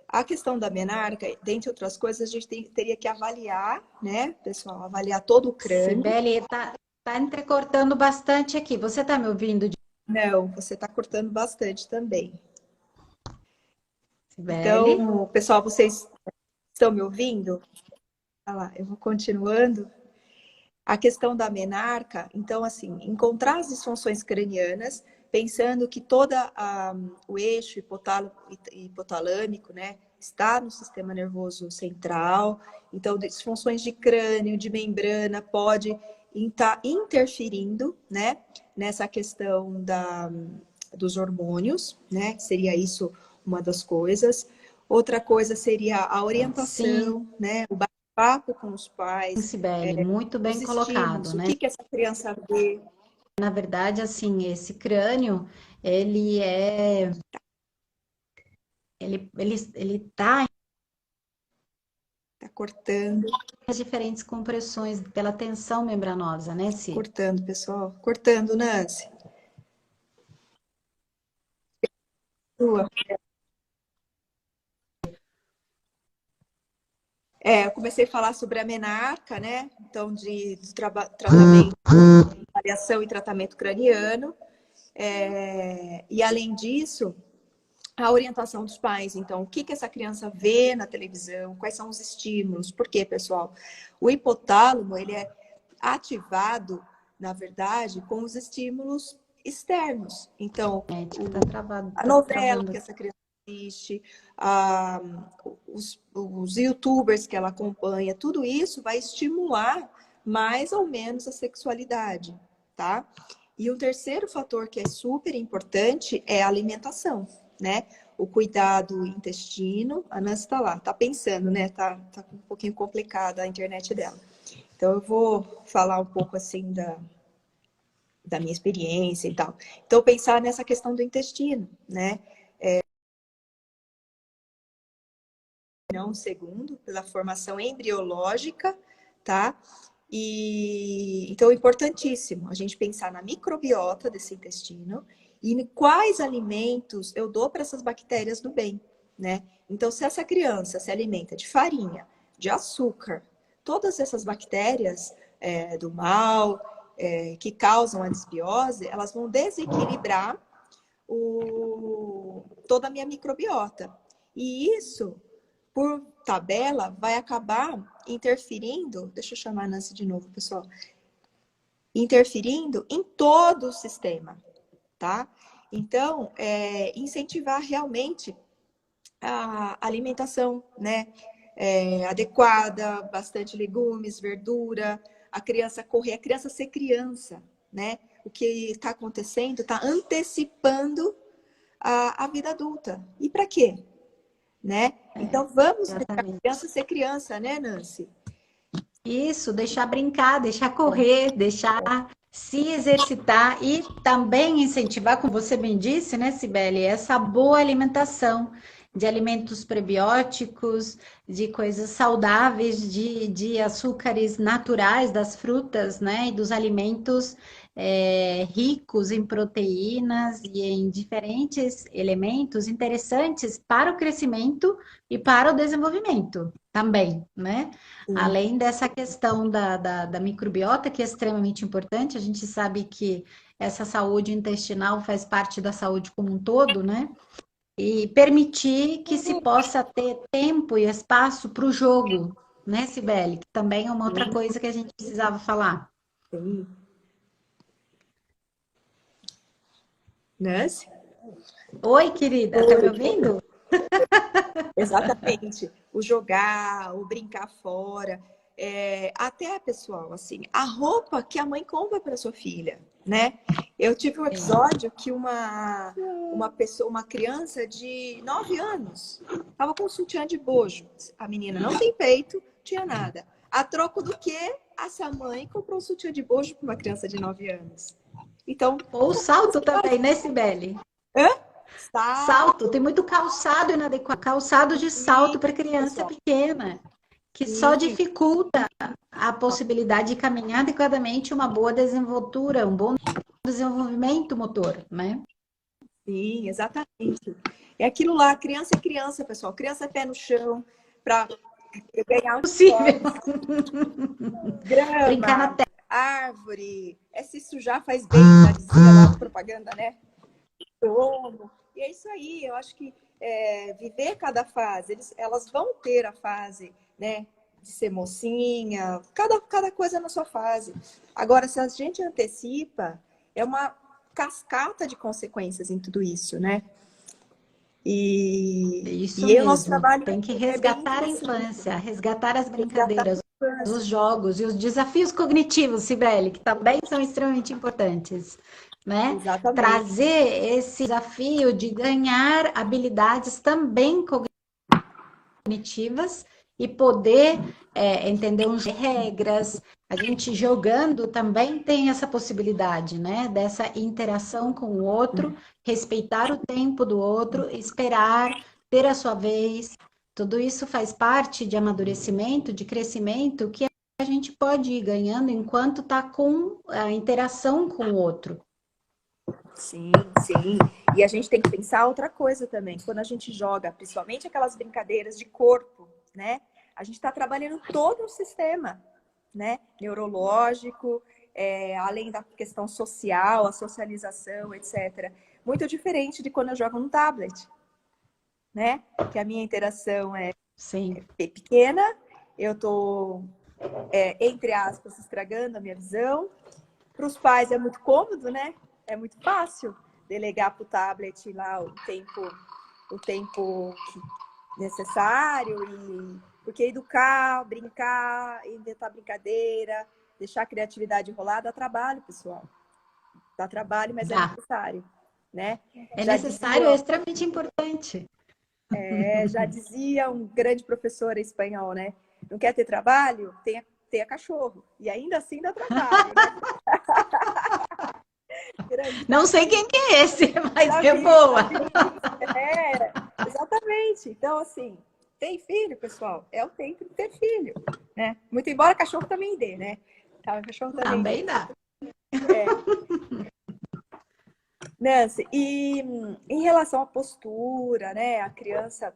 A questão da menarca, dentre outras coisas, a gente teria que avaliar, né, pessoal? Avaliar todo o crânio. Sibeli, tá entrecortando bastante aqui. Você tá me ouvindo? Não, você tá cortando bastante também. Sibeli? Então, pessoal, vocês estão me ouvindo? Olha lá, eu vou continuando. A questão da menarca, então, assim, encontrar as disfunções cranianas, pensando que todo o eixo hipotalâmico, né, está no sistema nervoso central. Então, disfunções de crânio, de membrana, pode estar interferindo, né, nessa questão dos hormônios, né, seria isso uma das coisas. Outra coisa seria a orientação, né, o papo com os pais, Sibeli, muito bem os colocado, estímulos, né? o que essa criança vê. Na verdade, assim, esse crânio, ele tá Tá cortando, em as diferentes compressões pela tensão membranosa, né, Si? cortando, pessoal. Cortando, Nancy. Sua. Eu comecei a falar sobre a menarca, né? Então, do tratamento, avaliação e tratamento craniano. E além disso, a orientação dos pais. Então, o que essa criança vê na televisão? Quais são os estímulos? Por quê, pessoal? O hipotálamo, ele é ativado, na verdade, com os estímulos externos. Então, a novela que essa criança assiste, os YouTubers que ela acompanha, tudo isso vai estimular mais ou menos a sexualidade, tá? E o terceiro fator que é super importante é a alimentação, né? O cuidado intestino. A Nancy tá lá, tá pensando, né? Tá um pouquinho complicada a internet dela. Então, eu vou falar um pouco, assim, da minha experiência e tal. Então, pensar nessa questão do intestino, né? Não segundo, pela formação embriológica, tá? E então, importantíssimo a gente pensar na microbiota desse intestino e em quais alimentos eu dou para essas bactérias do bem, né? Então, se essa criança se alimenta de farinha, de açúcar, todas essas bactérias do mal, que causam a disbiose, elas vão desequilibrar toda a minha microbiota. E isso, por tabela, vai acabar interferindo. Deixa eu chamar a Nancy de novo, pessoal. Interferindo em todo o sistema, tá? Então, incentivar realmente a alimentação, né? Adequada, bastante legumes, verdura, a criança correr, a criança ser criança, né? O que está acontecendo está antecipando a vida adulta. E para quê? Né? Então, vamos deixar a criança ser criança, né, Nancy? Isso, deixar brincar, deixar correr, deixar se exercitar e também incentivar, como você bem disse, né, Cibele, essa boa alimentação de alimentos prebióticos, de coisas saudáveis, de açúcares naturais das frutas, né, e dos alimentos ricos em proteínas e em diferentes elementos interessantes para o crescimento e para o desenvolvimento também, né? Sim. Além dessa questão da microbiota, que é extremamente importante, a gente sabe que essa saúde intestinal faz parte da saúde como um todo, né? E permitir que se possa ter tempo e espaço para o jogo, né, Cibele? Que também é uma outra coisa que a gente precisava falar. Sim. Nancy? Oi, querida, tá me ouvindo? Exatamente. O jogar, o brincar fora. Até, pessoal, assim, a roupa que a mãe compra para sua filha, né? Eu tive um episódio que uma pessoa, uma criança de 9 anos, estava com um sutiã de bojo. A menina não tem peito, tinha nada. A troco do quê? Essa mãe comprou um sutiã de bojo para uma criança de 9 anos. Então, Ou salto também, né, Cibele? hã? Salto, tem muito calçado inadequado, calçado de salto para criança Pessoal. pequena, que só Sim, dificulta a possibilidade de caminhar adequadamente, uma boa desenvoltura, um bom desenvolvimento motor, né? sim, exatamente. É aquilo lá, criança é criança, pessoal. Criança é pé no chão, para ganhar um Possível. Brincar na grama, terra. árvore. Se sujar faz bem, já dizia lá a propaganda, né? Como. E é isso aí, eu acho que viver cada fase, elas vão ter a fase, né? De ser mocinha, cada coisa na sua fase. Agora, se a gente antecipa, é uma cascata de consequências em tudo isso, né? Isso E aí o nosso mesmo. trabalho Tem que é bem resgatar a interessante. infância, resgatar as Resgatar brincadeiras, a infância. os jogos e os desafios cognitivos, Cibele, que também são extremamente importantes, né? Exatamente. Trazer esse desafio de ganhar habilidades também cognitivas e poder entender regras. A gente jogando também tem essa possibilidade, né? Dessa interação com o outro, respeitar o tempo do outro, esperar, ter a sua vez. Tudo isso faz parte de amadurecimento, de crescimento que a gente pode ir ganhando enquanto está com a interação com o outro. Sim, sim. E a gente tem que pensar outra coisa também. Quando a gente joga, principalmente aquelas brincadeiras de corpo, né? A gente está trabalhando todo o sistema, né? Neurológico, além da questão social, a socialização, etc. Muito diferente de quando eu jogo no tablet, né? Que a minha interação é Sim. pequena, eu estou, entre aspas, estragando a minha visão. Para os pais é muito cômodo, né? É muito fácil delegar para o tablet lá o tempo necessário, porque educar, brincar, inventar brincadeira, deixar a criatividade rolar dá trabalho, pessoal. Dá trabalho, mas é necessário, né? É necessário, é extremamente importante. Já dizia um grande professor espanhol, né? Não quer ter trabalho? Tenha cachorro. E ainda assim dá trabalho, né? Não sei quem que é esse, mas é boa. Exatamente. Então, assim, tem filho, pessoal, é o tempo de ter filho, né? Muito embora cachorro também dê, né? Tá, cachorro também dá. Nancy, e em relação à postura, né? A criança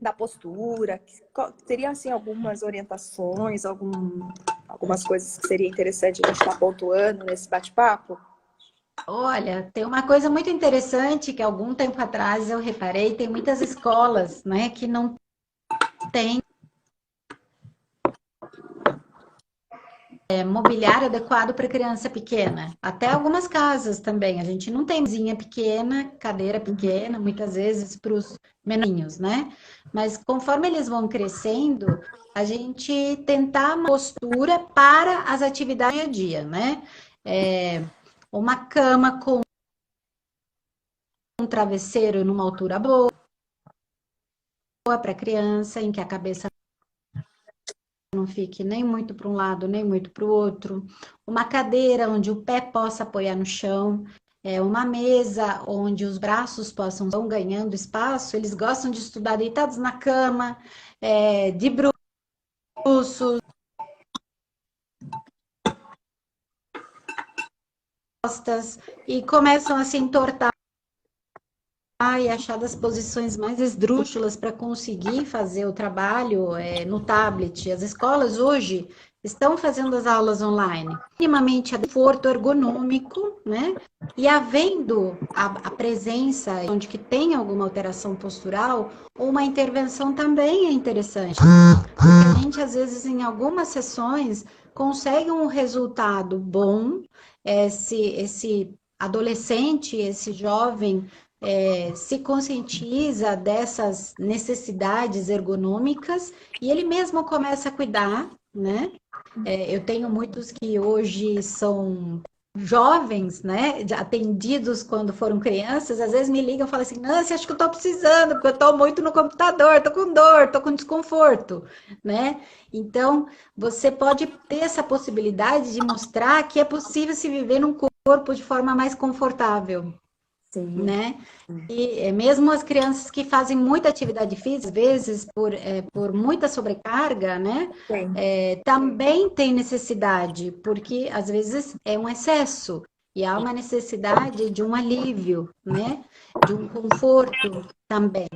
da postura, teria assim algumas orientações, algumas coisas que seria interessante a gente estar pontuando nesse bate-papo? Olha, tem uma coisa muito interessante que algum tempo atrás eu reparei, tem muitas escolas, né, que não tem mobiliário adequado para criança pequena. Até algumas casas também, a gente não tem mesinha pequena, cadeira pequena, muitas vezes para os menininhos, né? Mas conforme eles vão crescendo, a gente tentar uma postura para as atividades do dia a dia, né? Uma cama com um travesseiro numa altura boa para a criança, em que a cabeça não fique nem muito para um lado, nem muito para o outro. Uma cadeira onde o pé possa apoiar no chão. Uma mesa onde os braços possam vão ganhando espaço. Eles gostam de estudar deitados na cama, de bruços, costas, e começam a se entortar e achar das posições mais esdrúxulas para conseguir fazer o trabalho no tablet. As escolas hoje estão fazendo as aulas online, minimamente a conforto ergonômico, né? E havendo a presença onde que tem alguma alteração postural, uma intervenção também é interessante. Porque a gente, às vezes, em algumas sessões, consegue um resultado bom, esse adolescente, esse jovem se conscientiza dessas necessidades ergonômicas e ele mesmo começa a cuidar, né? Eu tenho muitos que hoje são jovens, né? Atendidos quando foram crianças, às vezes me ligam e falam assim: Nancy, acho que eu tô precisando, porque eu tô muito no computador, tô com dor, tô com desconforto, né? Então, você pode ter essa possibilidade de mostrar que é possível se viver num corpo de forma mais confortável. Sim. Né? E mesmo as crianças que fazem muita atividade física, às vezes por muita sobrecarga, né? Também tem necessidade, porque às vezes é um excesso e há uma necessidade de um alívio, né? De um conforto também.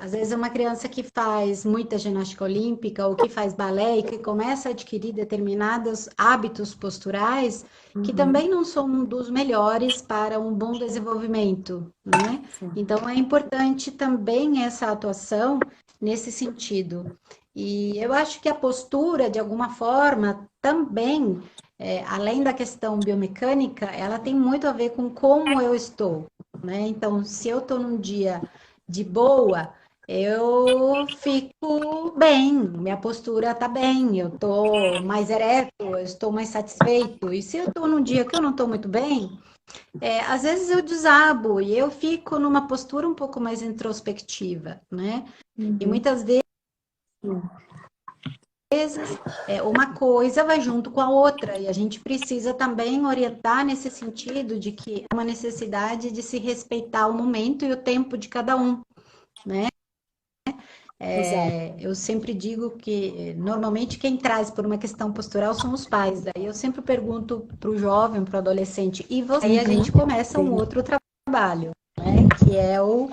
Às vezes é uma criança que faz muita ginástica olímpica ou que faz balé e que começa a adquirir determinados hábitos posturais que também não são um dos melhores para um bom desenvolvimento, né? Então é importante também essa atuação nesse sentido. E eu acho que a postura, de alguma forma, também, além da questão biomecânica, ela tem muito a ver com como eu estou, né? Então, se eu estou num dia de boa, eu fico bem, minha postura tá bem, eu tô mais ereto, eu estou mais satisfeito. E se eu tô num dia que eu não tô muito bem, às vezes eu desabo e eu fico numa postura um pouco mais introspectiva, né? E muitas vezes uma coisa vai junto com a outra e a gente precisa também orientar nesse sentido de que é uma necessidade de se respeitar o momento e o tempo de cada um, né? Eu sempre digo que normalmente quem traz por uma questão postural são os pais. Daí eu sempre pergunto para o jovem, para o adolescente, e você? Aí a gente começa um outro trabalho, né? Que é o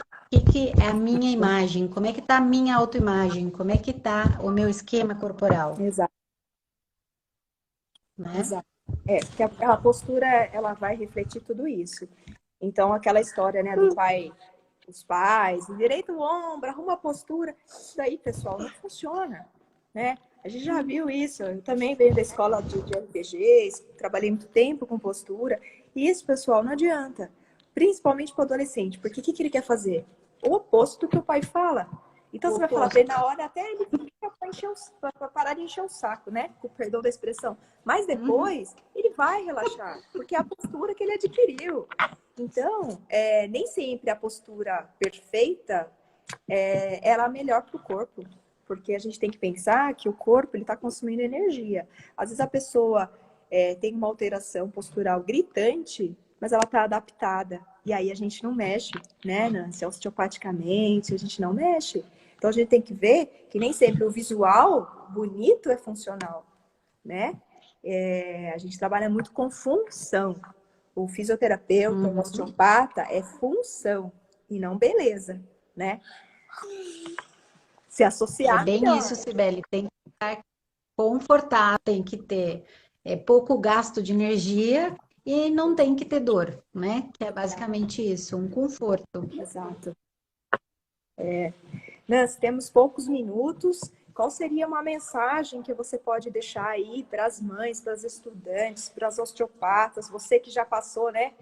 que é a minha imagem, como é que está a minha autoimagem, como é que está o meu esquema corporal. Exato. Né? Exato. Porque a postura, ela vai refletir tudo isso. Então, aquela história, né, do pai, os pais, endireita o ombro, arruma a postura. Isso daí, pessoal, não funciona, né? A gente já viu isso. Eu também venho da escola de RPGs, trabalhei muito tempo com postura. E isso, pessoal, não adianta. Principalmente para o adolescente. Porque o que ele quer fazer? O oposto do que o pai fala. Então, você vai falar pra ele na hora, até ele fica pra parar de encher o saco, né? Com perdão da expressão. Mas depois, ele vai relaxar. Porque é a postura que ele adquiriu. Então, nem sempre a postura perfeita ela é melhor para o corpo, porque a gente tem que pensar que o corpo ele está consumindo energia. Às vezes a pessoa tem uma alteração postural gritante, mas ela está adaptada. E aí a gente não mexe, né, Nancy? Osteopaticamente, a gente não mexe. Então a gente tem que ver que nem sempre o visual bonito é funcional, né? A gente trabalha muito com função. O fisioterapeuta, o osteopata é função e não beleza, né? Se associar. É bem melhor. isso, Cibele. Tem que estar confortável, tem que ter pouco gasto de energia e não tem que ter dor, né? Que é basicamente isso, um conforto. Exato. Nancy, temos poucos minutos. Qual seria uma mensagem que você pode deixar aí para as mães, para as estudantes, para as osteopatas, você que já passou, né,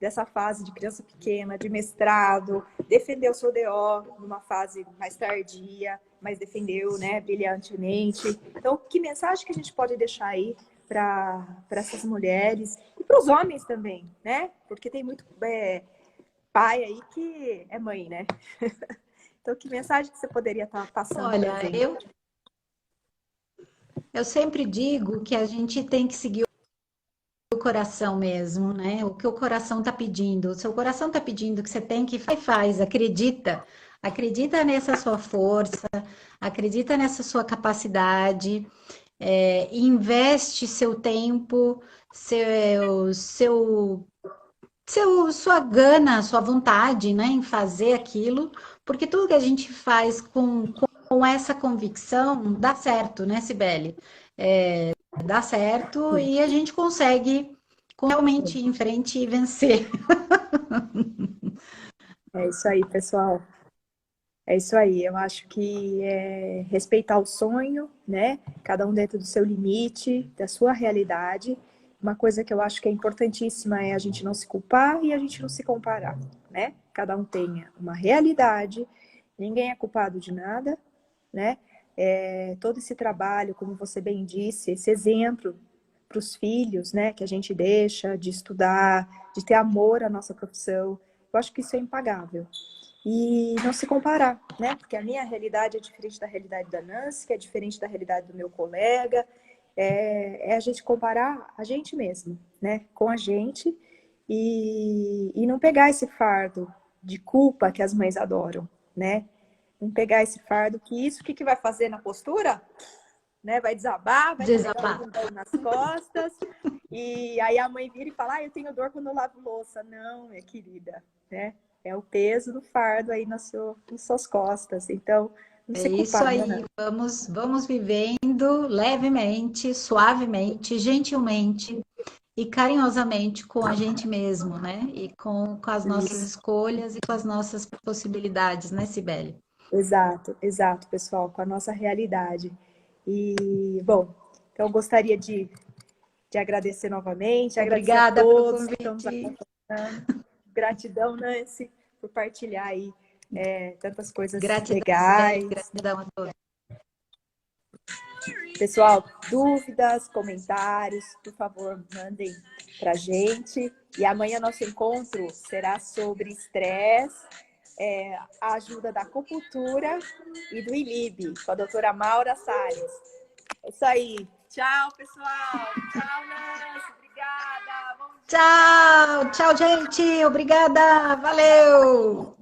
dessa fase de criança pequena, de mestrado, defendeu o seu DO numa fase mais tardia, mas defendeu, né, brilhantemente. Então, que mensagem que a gente pode deixar aí para essas mulheres e para os homens também, né? Porque tem muito pai aí que é mãe, né? Então, que mensagem que você poderia estar passando? Olha, Eu sempre digo que a gente tem que seguir o coração mesmo, né? O que o coração tá pedindo. O seu coração tá pedindo que você tem que faz, acredita. Acredita nessa sua força, acredita nessa sua capacidade, investe seu tempo, sua gana, sua vontade, né, em fazer aquilo, porque tudo que a gente faz com essa convicção dá certo, né, Cibele? Dá certo e a gente consegue realmente ir em frente e vencer. É isso aí, pessoal. É isso aí. Eu acho que é respeitar o sonho, né? Cada um dentro do seu limite, da sua realidade. Uma coisa que eu acho que é importantíssima é a gente não se culpar e a gente não se comparar, né? Cada um tenha uma realidade, ninguém é culpado de nada, né? Todo esse trabalho, como você bem disse, esse exemplo para os filhos, né? Que a gente deixa de estudar, de ter amor à nossa profissão. Eu acho que isso é impagável. E não se comparar, né? Porque a minha realidade é diferente da realidade da Nancy, que é diferente da realidade do meu colega. A gente comparar a gente mesmo, né? Com a gente e não pegar esse fardo de culpa que as mães adoram, né? Não pegar esse fardo que isso, o que, que vai fazer na postura? Né? Vai desabar, vai pegar um bundão nas costas. E aí a mãe vira e fala, eu tenho dor quando eu lavo louça. Não, minha querida, né? É o peso do fardo aí nas suas costas. Então, não se Isso culpar, aí, né? vamos vivendo levemente, suavemente, gentilmente e carinhosamente com a gente mesmo, né? E com as nossas Isso. escolhas e com as nossas possibilidades, né, Cibele? Exato, pessoal, com a nossa realidade. E, bom, então eu gostaria de agradecer novamente, agradecer a Obrigada pelo todos que estão nos convite. acompanhando. Gratidão, Nancy, por partilhar aí tantas coisas Gratidão, Cibele, legais. gratidão a todos. Pessoal, dúvidas, comentários, por favor, mandem pra gente. E amanhã nosso encontro será sobre estresse, a ajuda da acupuntura e do ILIB, com a doutora Maura Salles. É isso aí. Tchau, pessoal. Tchau, Nancy. Obrigada. Bom dia. Tchau, gente. Obrigada. Valeu.